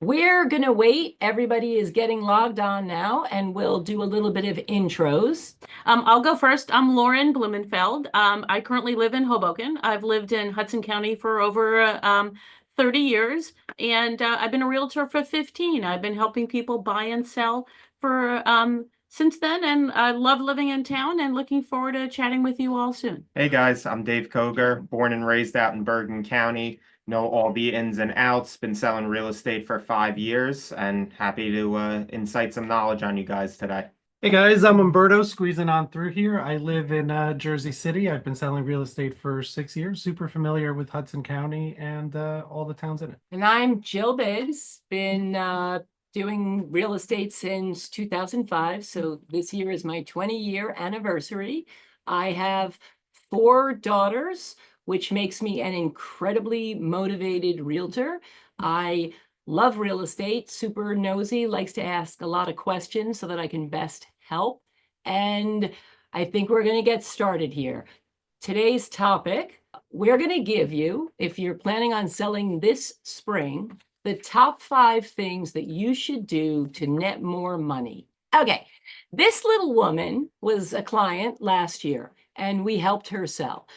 We're going to wait. Everybody is getting logged on now, and we'll do a little bit of intros. I'll go first. I'm Lauren Blumenfeld. I currently live in Hoboken. I've lived in Hudson County for over 30 years, and I've been a realtor for 15. I've been helping people buy and sell for since then, and I love living in town and looking forward to chatting with you all soon. Hey guys, I'm Dave Koger, born and raised out in Bergen County. Know all the ins and outs, been selling real estate for 5 years, and happy to incite some knowledge on you guys today. Hey guys, I'm Umberto squeezing on through here. I live in Jersey City. I've been selling real estate for 6 years, super familiar with Hudson County and all the towns in it. And I'm Jill Biggs, been doing real estate since 2005. So this year is my 20-year anniversary. I have 4 daughters, which makes me an incredibly motivated realtor. I love real estate, super nosy, likes to ask a lot of questions so that I can best help. And I think we're going to get started here. Today's topic, we're going to give you, if you're planning on selling this spring, the top 5 things that you should do to net more money. Okay, this little woman was a client last year, and we helped her sell.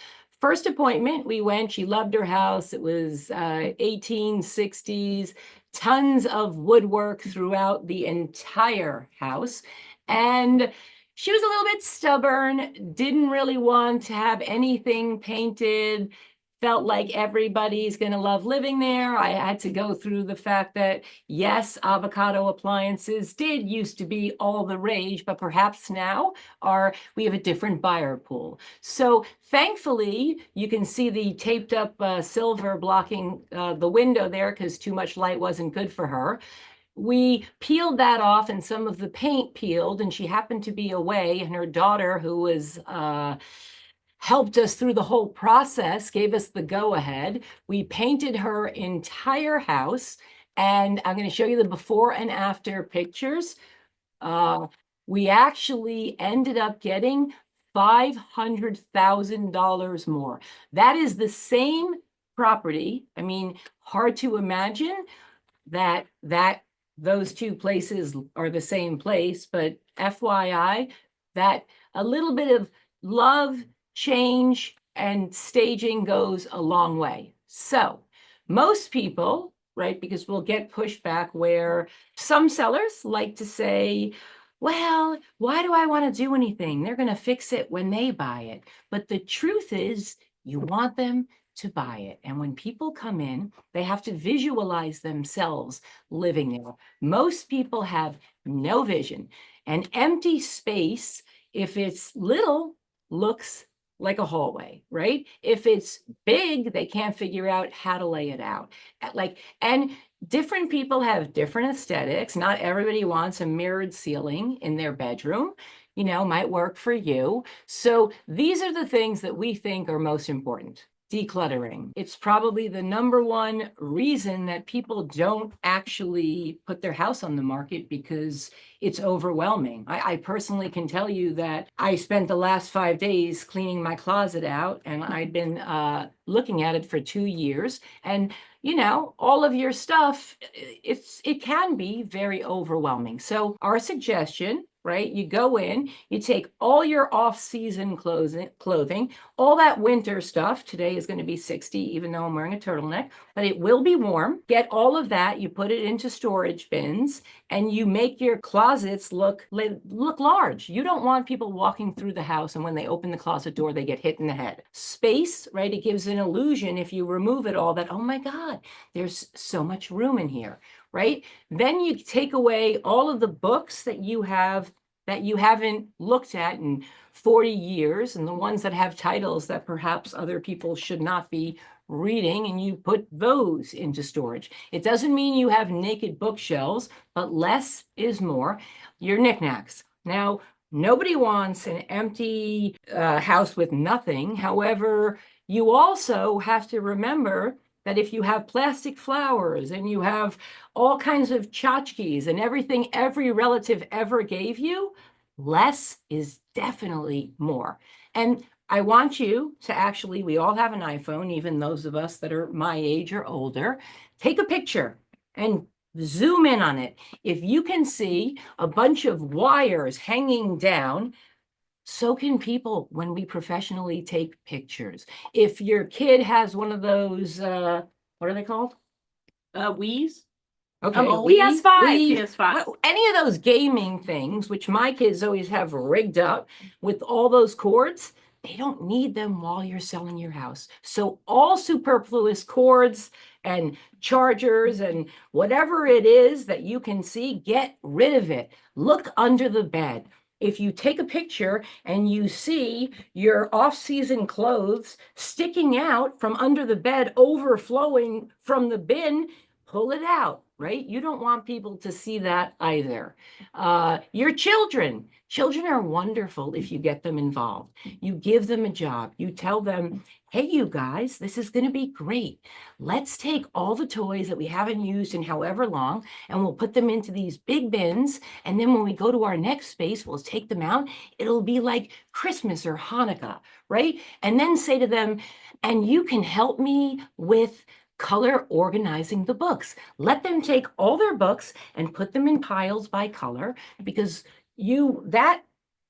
First appointment, we went, she loved her house. It was 1860s, tons of woodwork throughout the entire house. And she was a little bit stubborn, didn't really want to have anything painted, felt like everybody's going to love living there. I had to go through the fact that, yes, avocado appliances did used to be all the rage, but perhaps now we have a different buyer pool. So thankfully, you can see the taped up silver blocking the window there because too much light wasn't good for her. We peeled that off and some of the paint peeled, and she happened to be away, and her daughter, who was helped us through the whole process, gave us the go-ahead. We painted her entire house, and I'm going to show you the before and after pictures. We actually ended up getting $500,000 more. That is the same property. I mean, hard to imagine that those two places are the same place, but FYI, that a little bit of love, change, and staging goes a long way. So most people, right, because we'll get pushback where some sellers like to say, well, why do I want to do anything? They're going to fix it when they buy it. But the truth is, you want them to buy it. And when people come in, they have to visualize themselves living there. Most people have no vision. An empty space, if it's little, looks like a hallway, right? If it's big, they can't figure out how to lay it out. And different people have different aesthetics. Not everybody wants a mirrored ceiling in their bedroom. Might work for you. So these are the things that we think are most important. Decluttering. It's probably the #1 reason that people don't actually put their house on the market because it's overwhelming. I personally can tell you that I spent the last 5 days cleaning my closet out, and I'd been looking at it for 2 years. And all of your stuff, it can be very overwhelming. So our suggestion, right? You go in, you take all your off-season clothing, all that winter stuff. Today is going to be 60, even though I'm wearing a turtleneck, but it will be warm. Get all of that, you put it into storage bins, and you make your closets look large. You don't want people walking through the house, and when they open the closet door, they get hit in the head. Space, right? It gives an illusion if you remove it all that, oh my God, there's so much room in here. Right? Then you take away all of the books that you haven't looked at in 40 years, and the ones that have titles that perhaps other people should not be reading, and you put those into storage. It doesn't mean you have naked bookshelves, but less is more. Your knickknacks. Now, nobody wants an empty house with nothing. However, you also have to remember that if you have plastic flowers and you have all kinds of tchotchkes and everything every relative ever gave you, less is definitely more. And I want you to actually, we all have an iPhone, even those of us that are my age or older, take a picture and zoom in on it. If you can see a bunch of wires hanging down, so can people when we professionally take pictures. If your kid has one of those, what are they called? Wii's? Okay, Oh, PS5. PS5. Any of those gaming things, which my kids always have rigged up with all those cords, they don't need them while you're selling your house. So all superfluous cords and chargers and whatever it is that you can see, get rid of it. Look under the bed. If you take a picture and you see your off-season clothes sticking out from under the bed, overflowing from the bin, pull it out, right? You don't want people to see that either. Your children are wonderful if you get them involved. You give them a job. You tell them, hey, you guys, this is going to be great. Let's take all the toys that we haven't used in however long, and we'll put them into these big bins. And then when we go to our next space, we'll take them out. It'll be like Christmas or Hanukkah, right? And then say to them, and you can help me with color organizing the books. Let them take all their books and put them in piles by color, because that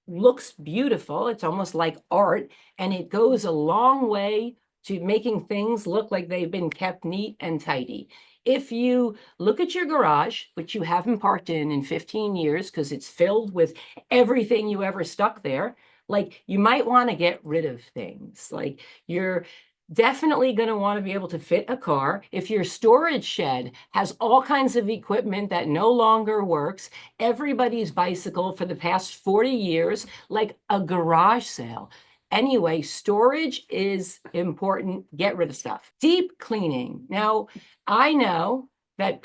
looks beautiful. It's almost like art, and it goes a long way to making things look like they've been kept neat and tidy. If you look at your garage, which you haven't parked in 15 years because it's filled with everything you ever stuck there, like, you might want to get rid of things. Like, you're definitely going to want to be able to fit a car. If your storage shed has all kinds of equipment that no longer works, everybody's bicycle for the past 40 years, like a garage sale. Anyway, storage is important. Get rid of stuff. Deep cleaning. Now, I know that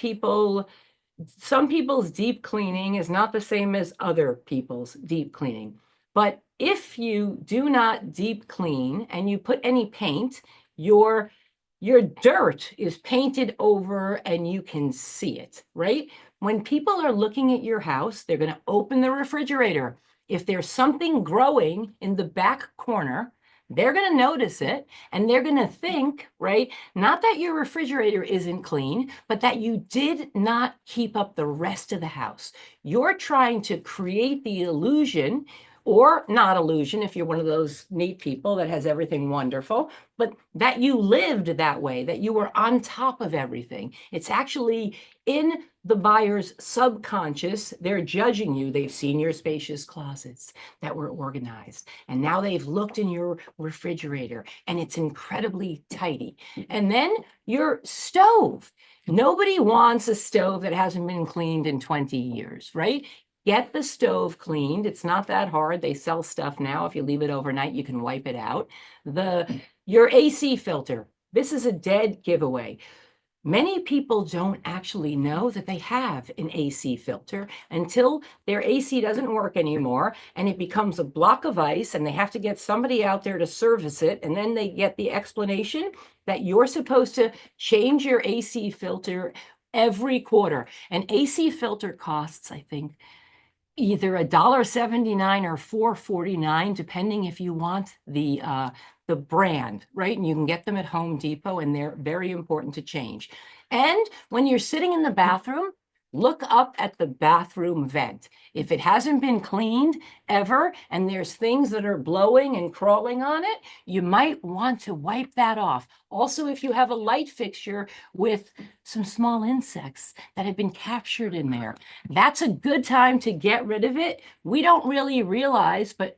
some people's deep cleaning is not the same as other people's deep cleaning. But if you do not deep clean and you put any paint, your dirt is painted over and you can see it, right? When people are looking at your house, they're going to open the refrigerator. If there's something growing in the back corner, they're going to notice it, and they're going to think, right, not that your refrigerator isn't clean, but that you did not keep up the rest of the house. You're trying to create the illusion, or not illusion if you're one of those neat people that has everything wonderful, but that you lived that way, that you were on top of everything. It's actually in the buyer's subconscious. They're judging you. They've seen your spacious closets that were organized, and now they've looked in your refrigerator and it's incredibly tidy. And then your stove. Nobody wants a stove that hasn't been cleaned in 20 years, right? Get the stove cleaned. It's not that hard. They sell stuff now. If you leave it overnight, you can wipe it out. Your AC filter. This is a dead giveaway. Many people don't actually know that they have an AC filter until their AC doesn't work anymore and it becomes a block of ice, and they have to get somebody out there to service it. And then they get the explanation that you're supposed to change your AC filter every quarter. An AC filter costs, I think, either $1.79 or $4.49, depending if you want the brand, right? And you can get them at Home Depot, and they're very important to change. And when you're sitting in the bathroom, look up at the bathroom vent. If it hasn't been cleaned ever and there's things that are blowing and crawling on it, you might want to wipe that off. Also, if you have a light fixture with some small insects that have been captured in there, that's a good time to get rid of it. We don't really realize, but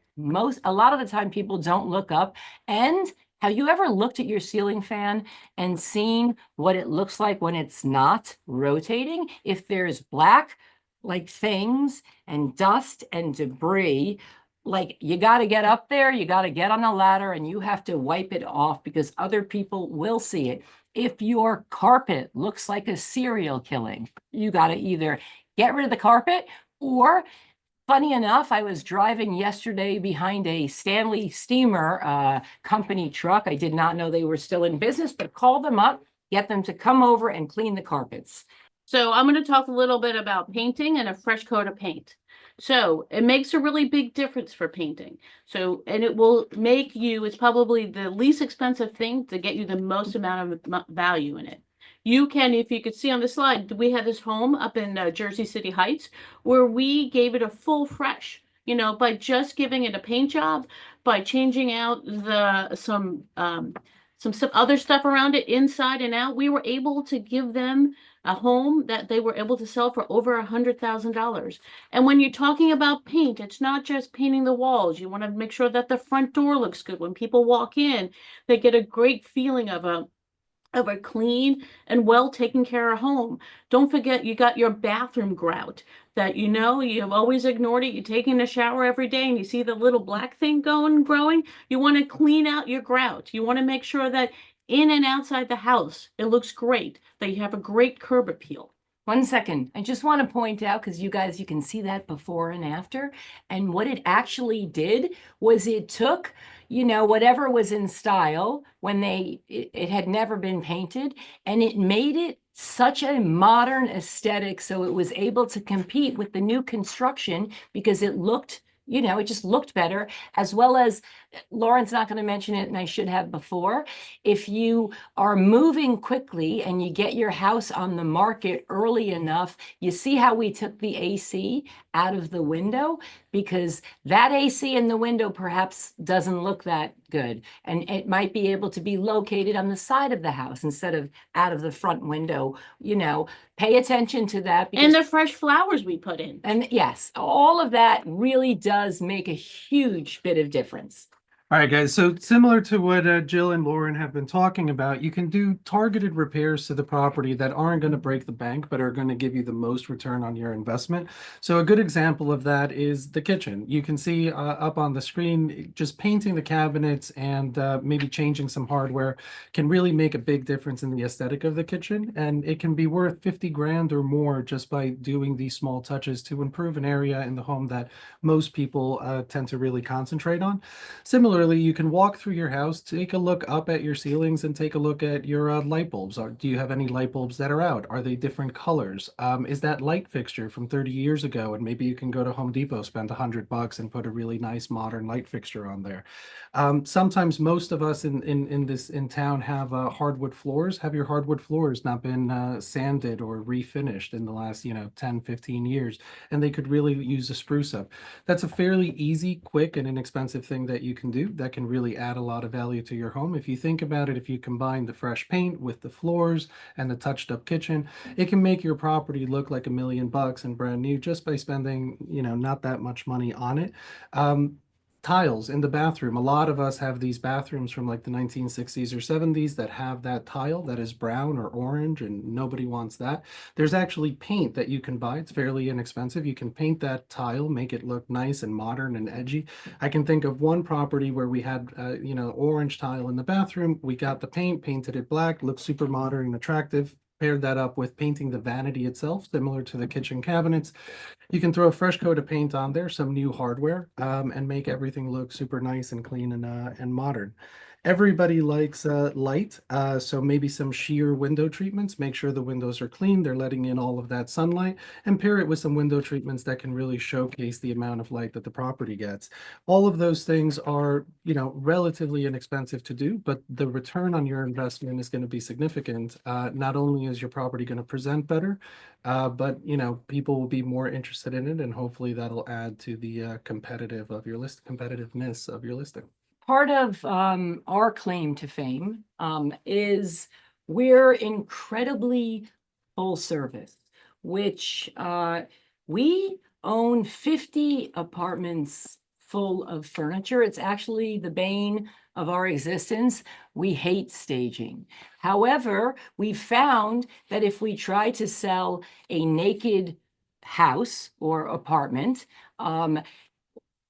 a lot of the time people don't look up. And have you ever looked at your ceiling fan and seen what it looks like when it's not rotating? If there's black, like, things and dust and debris, like, you got to get up there, you got to get on a ladder, and you have to wipe it off because other people will see it. If your carpet looks like a serial killing, you got to either get rid of the carpet, or, funny enough, I was driving yesterday behind a Stanley Steamer company truck. I did not know they were still in business, but call them up, get them to come over and clean the carpets. So I'm going to talk a little bit about painting and a fresh coat of paint. So it makes a really big difference for painting. So, and it will make you, it's probably the least expensive thing to get you the most amount of value in it. You can, if you could see on the slide, we have this home up in Jersey City Heights where we gave it a full fresh, you know, by just giving it a paint job, by changing out some other stuff around it inside and out. We were able to give them a home that they were able to sell for over $100,000. And when you're talking about paint, it's not just painting the walls. You want to make sure that the front door looks good. When people walk in, they get a great feeling of a clean and well taken care of home. Don't forget you got your bathroom grout that you know you've always ignored it. You're taking a shower every day and you see the little black thing growing. You want to clean out your grout. You want to make sure that in and outside the house it looks great, that you have a great curb appeal. 1 second. I just want to point out, because you guys, you can see that before and after. And what it actually did was it took, you know, whatever was in style when it had never been painted, and it made it such a modern aesthetic. So it was able to compete with the new construction because it looked, you know, it just looked better, as well as Lauren's not going to mention it, and I should have before. If you are moving quickly and you get your house on the market early enough, you see how we took the AC out of the window, because that AC in the window perhaps doesn't look that good. And it might be able to be located on the side of the house instead of out of the front window. You know, pay attention to that. And the fresh flowers we put in. And yes, all of that really does make a huge bit of difference. All right, guys. So similar to what Jill and Lauren have been talking about, you can do targeted repairs to the property that aren't going to break the bank, but are going to give you the most return on your investment. So a good example of that is the kitchen. You can see up on the screen, just painting the cabinets and maybe changing some hardware can really make a big difference in the aesthetic of the kitchen. And it can be worth 50 grand or more just by doing these small touches to improve an area in the home that most people tend to really concentrate on. Similarly, you can walk through your house, take a look up at your ceilings and take a look at your light bulbs. Do you have any light bulbs that are out? Are they different colors? Is that light fixture from 30 years ago? And maybe you can go to Home Depot, spend $100 and put a really nice modern light fixture on there. Sometimes most of us in town have hardwood floors. Have your hardwood floors not been sanded or refinished in the last, 10, 15 years? And they could really use a spruce up. That's a fairly easy, quick, and inexpensive thing that you can do that can really add a lot of value to your home. If you think about it, if you combine the fresh paint with the floors and the touched up kitchen, it can make your property look like $1 million and brand new just by spending, not that much money on it. Tiles in the bathroom. A lot of us have these bathrooms from like the 1960s or 70s that have that tile that is brown or orange, and nobody wants that. There's actually paint that you can buy. It's fairly inexpensive. You can paint that tile, make it look nice and modern and edgy. I can think of one property where we had, orange tile in the bathroom. We got the paint, painted it black, looked super modern and attractive. Paired that up with painting the vanity itself, similar to the kitchen cabinets. You can throw a fresh coat of paint on there, some new hardware, and make everything look super nice and clean and modern. Everybody likes light, so maybe some sheer window treatments. Make sure the windows are clean, they're letting in all of that sunlight, and pair it with some window treatments that can really showcase the amount of light that the property gets. All of those things are, relatively inexpensive to do, but the return on your investment is going to be significant. Not only is your property going to present better, but people will be more interested in it, and hopefully that'll add to the competitiveness of your listing. Part of our claim to fame is we're incredibly full service, which we own 50 apartments full of furniture. It's actually the bane of our existence. We hate staging. However, we found that if we try to sell a naked house or apartment,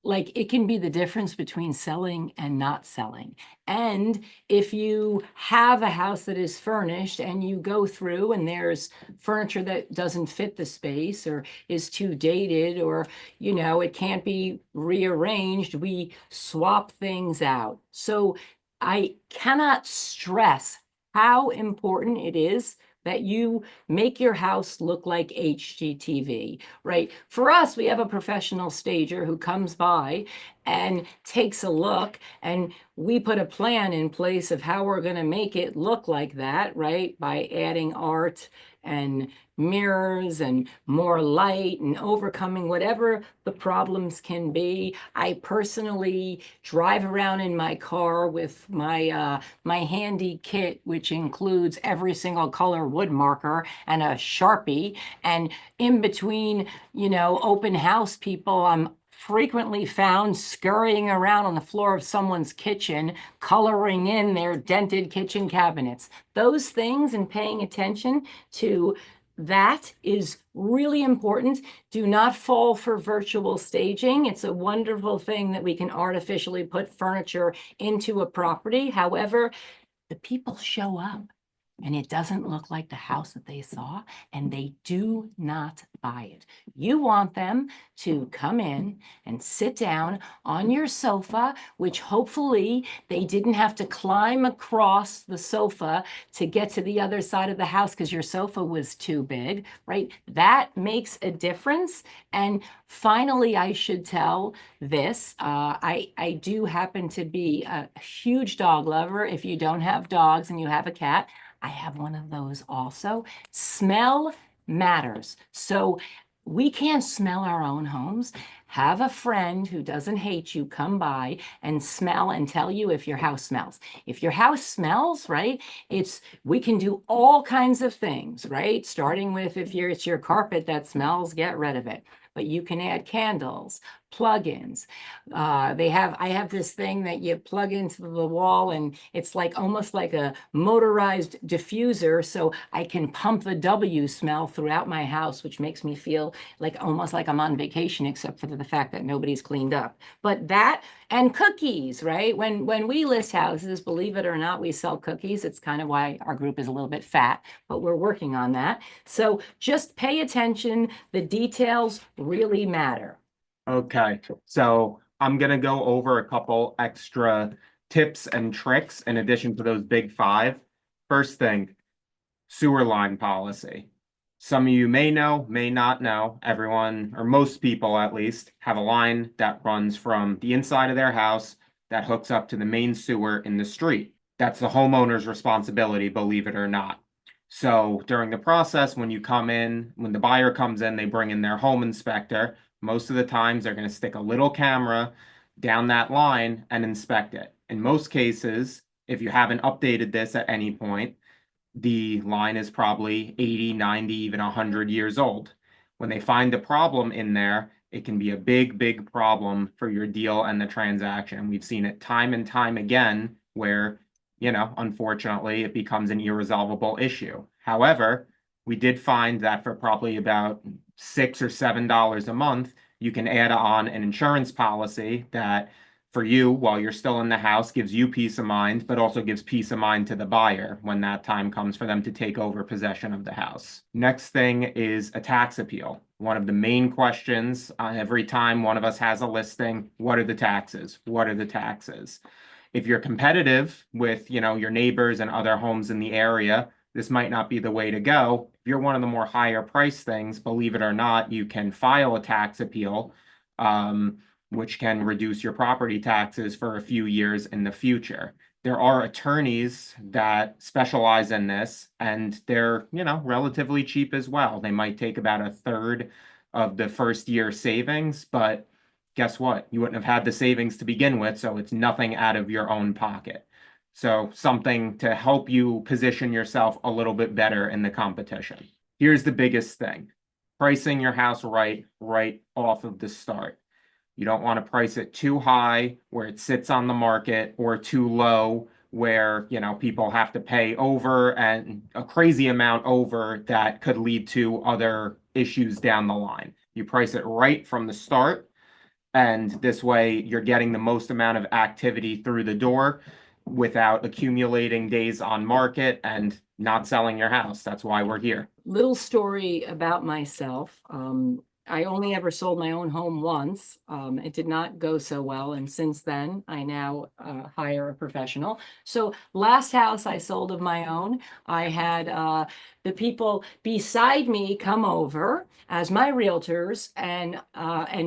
it can be the difference between selling and not selling. And if you have a house that is furnished and you go through and there's furniture that doesn't fit the space or is too dated, or, it can't be rearranged, we swap things out. So I cannot stress how important it is that you make your house look like HGTV, right? For us, we have a professional stager who comes by and takes a look, and we put a plan in place of how we're going to make it look like that, right? By adding art and mirrors and more light and overcoming whatever the problems can be. I personally drive around in my car with my handy kit, which includes every single color wood marker and a Sharpie. And in between, open house people, I'm frequently found scurrying around on the floor of someone's kitchen, coloring in their dented kitchen cabinets. Those things and paying attention to that is really important. Do not fall for virtual staging. It's a wonderful thing that we can artificially put furniture into a property. However, the people show up and it doesn't look like the house that they saw, and they do not buy it. You want them to come in and sit down on your sofa, which hopefully they didn't have to climb across the sofa to get to the other side of the house because your sofa was too big, right? That makes a difference. And finally, I should tell this, I do happen to be a huge dog lover. If you don't have dogs and you have a cat, I have one of those also. Smell matters. So we can't smell our own homes. Have a friend who doesn't hate you come by and smell and tell you if your house smells. If your house smells, right, we can do all kinds of things, right? Starting with if it's your carpet that smells, get rid of it. But you can add candles, plugins. I have this thing that you plug into the wall, and it's like almost like a motorized diffuser, so I can pump the W smell throughout my house, which makes me feel like almost like I'm on vacation, except for the fact that nobody's cleaned up. But that and cookies, right? When we list houses, believe it or not, we sell cookies. It's kind of why our group is a little bit fat, but we're working on that. So just pay attention. The details really matter. Okay, so I'm gonna go over a couple extra tips and tricks in addition to those big five. First thing, sewer line policy. Some of you may know, may not know. Everyone, or most people at least, have a line that runs from the inside of their house that hooks up to the main sewer in the street. That's the homeowner's responsibility, believe it or not. So during the process, when the buyer comes in, they bring in their home inspector. Most of the times they're going to stick a little camera down that line and inspect it. In most cases, if you haven't updated this at any point, the line is probably 80, 90, even 100 years old. When they find the problem in there, it can be a big, big problem for your deal and the transaction. We've seen it time and time again where, unfortunately, it becomes an irresolvable issue. However, we did find that for probably about $6 or $7 a month, you can add on an insurance policy that for you, while you're still in the house, gives you peace of mind, but also gives peace of mind to the buyer when that time comes for them to take over possession of the house. Next thing is a tax appeal. One of the main questions every time one of us has a listing, what are the taxes? What are the taxes? If you're competitive with, your neighbors and other homes in the area, this might not be the way to go. If you're one of the more higher price things, believe it or not, you can file a tax appeal, which can reduce your property taxes for a few years in the future. There are attorneys that specialize in this, and they're, relatively cheap as well. They might take about a third of the first year savings, but guess what? You wouldn't have had the savings to begin with, so it's nothing out of your own pocket. So something to help you position yourself a little bit better in the competition. Here's the biggest thing. Pricing your house right off of the start. You don't want to price it too high where it sits on the market or too low where, people have to pay over and a crazy amount over that could lead to other issues down the line. You price it right from the start, and this way you're getting the most amount of activity through the door without accumulating days on market and not selling your house. That's why we're here. Little story about myself. I only ever sold my own home once. It did not go so well. And since then, I now hire a professional. So last house I sold of my own, I had the people beside me come over as my realtors and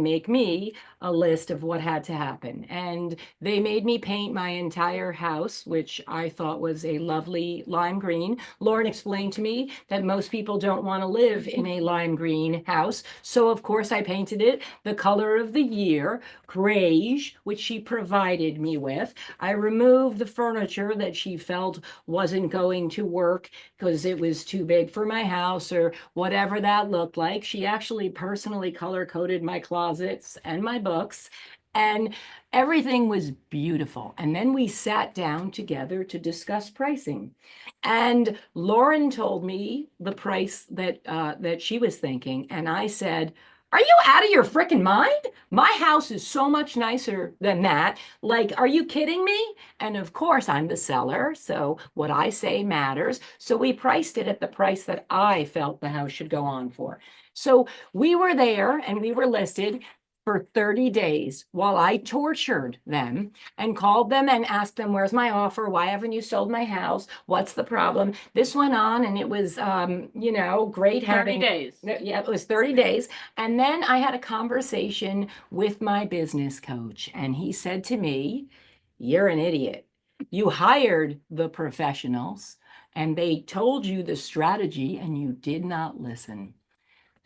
make me a list of what had to happen. And they made me paint my entire house, which I thought was a lovely lime green. Lauren explained to me that most people don't want to live in a lime green house. So of course I painted it the color of the year, grayish, which she provided me with. I removed the furniture that she felt wasn't going to work because it was too big for my house or whatever that looked like. She actually personally color coded my closets and my books, and everything was beautiful. And then we sat down together to discuss pricing. And Lauren told me the price that she was thinking, and I said, "Are you out of your freaking mind? My house is so much nicer than that. Like, are you kidding me?" And of course, I'm the seller, so what I say matters. So we priced it at the price that I felt the house should go on for. So we were there and we were listed for 30 days while I tortured them and called them and asked them, "Where's my offer? Why haven't you sold my house? What's the problem?" This went on, and it was, great 30 having. days. Yeah, it was 30 days. And then I had a conversation with my business coach, and he said to me, "You're an idiot. You hired the professionals and they told you the strategy and you did not listen."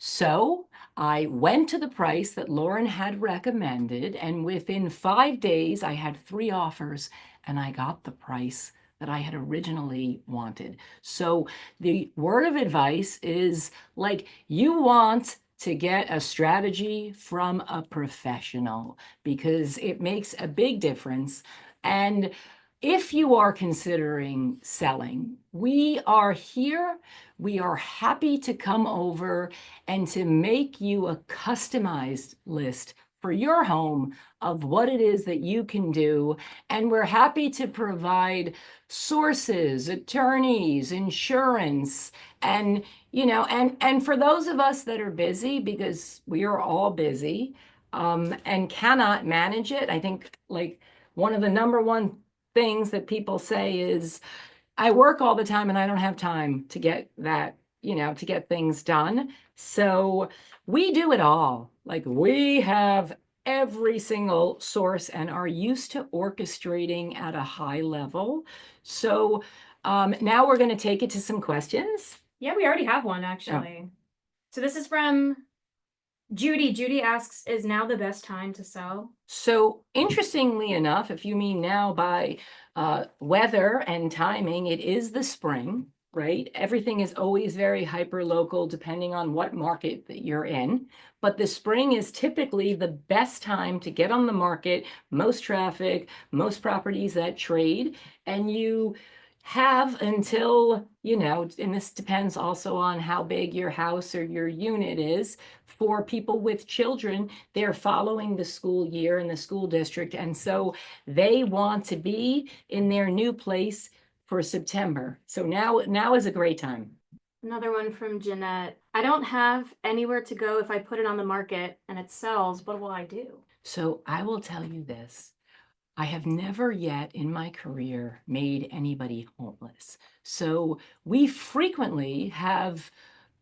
So I went to the price that Lauren had recommended, and within 5 days, I had 3 offers and I got the price that I had originally wanted. So the word of advice is, like, you want to get a strategy from a professional because it makes a big difference. And if you are considering selling, we are here. We are happy to come over and to make you a customized list for your home of what it is that you can do. And we're happy to provide sources, attorneys, insurance, and and for those of us that are busy, because we are all busy, and cannot manage it. I think, like, one of the number one things that people say is, "I work all the time and I don't have time to get that, to get things done." So we do it all. Like, we have every single source and are used to orchestrating at a high level. So now we're going to take it to some questions. Yeah, we already have one actually. So this is from Judy. Judy asks, "Is now the best time to sell?" So interestingly enough, if you mean now by weather and timing, it is the spring, right? Everything is always very hyper local depending on what market that you're in. But the spring is typically the best time to get on the market, most traffic, most properties that trade, and you have until, and this depends also on how big your house or your unit is. For people with children, they're following the school year in the school district, and so they want to be in their new place for September. So now is a great time. Another one from Jeanette. "I don't have anywhere to go if I put it on the market and it sells. What will I do?" So I will tell you this. I have never yet in my career made anybody homeless. So we frequently have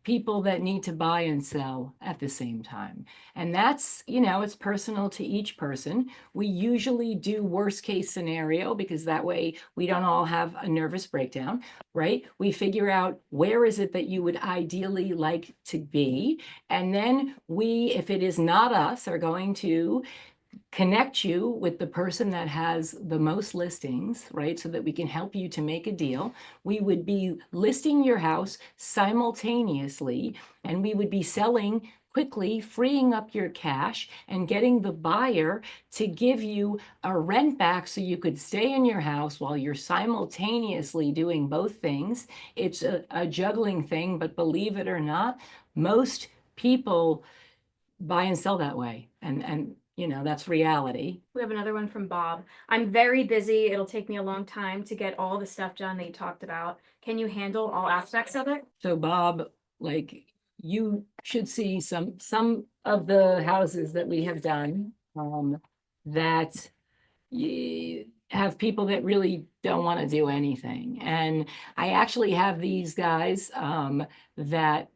people that need to buy and sell at the same time. And that's, it's personal to each person. We usually do worst case scenario because that way we don't all have a nervous breakdown, right? We figure out where is it that you would ideally like to be. And then we, if it is not us, are going to connect you with the person that has the most listings, right? So that we can help you to make a deal. We would be listing your house simultaneously, and we would be selling quickly, freeing up your cash and getting the buyer to give you a rent back so you could stay in your house while you're simultaneously doing both things. It's a juggling thing, but believe it or not, most people buy and sell that way. And that's reality. We have another one from Bob. "I'm very busy. It'll take me a long time to get all the stuff done that you talked about. Can you handle all aspects of it?" So Bob, like, you should see some of the houses that we have done, that have people that really don't want to do anything. And I actually have these guys, that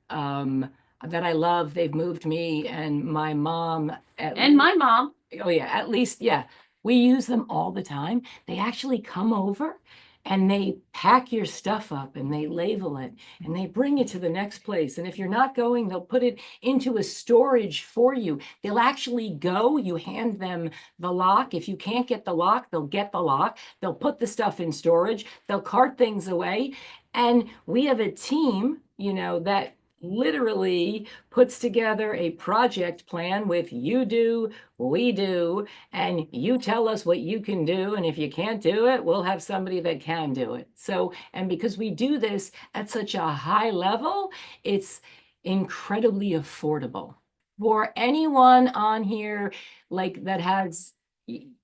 I love. They've moved me and my mom. And my mom. Oh yeah, at least, yeah. We use them all the time. They actually come over and they pack your stuff up and they label it and they bring it to the next place. And if you're not going, they'll put it into a storage for you. They'll actually go, you hand them the lock. If you can't get the lock, they'll get the lock. They'll put the stuff in storage. They'll cart things away. And we have a team, that literally puts together a project plan with you do, we do, and you tell us what you can do. And if you can't do it, we'll have somebody that can do it. So, and because we do this at such a high level, it's incredibly affordable for anyone on here, like that has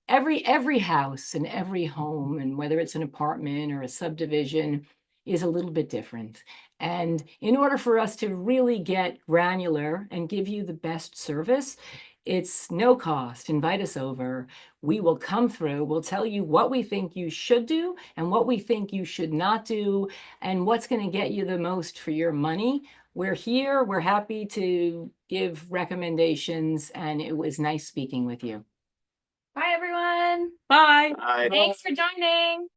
every house and every home, and whether it's an apartment or a subdivision, is a little bit different. And in order for us to really get granular and give you the best service, it's no cost. Invite us over. We will come through. We'll tell you what we think you should do and what we think you should not do and what's going to get you the most for your money. We're here. We're happy to give recommendations, and it was nice speaking with you. Bye, everyone. Bye. Thanks for joining.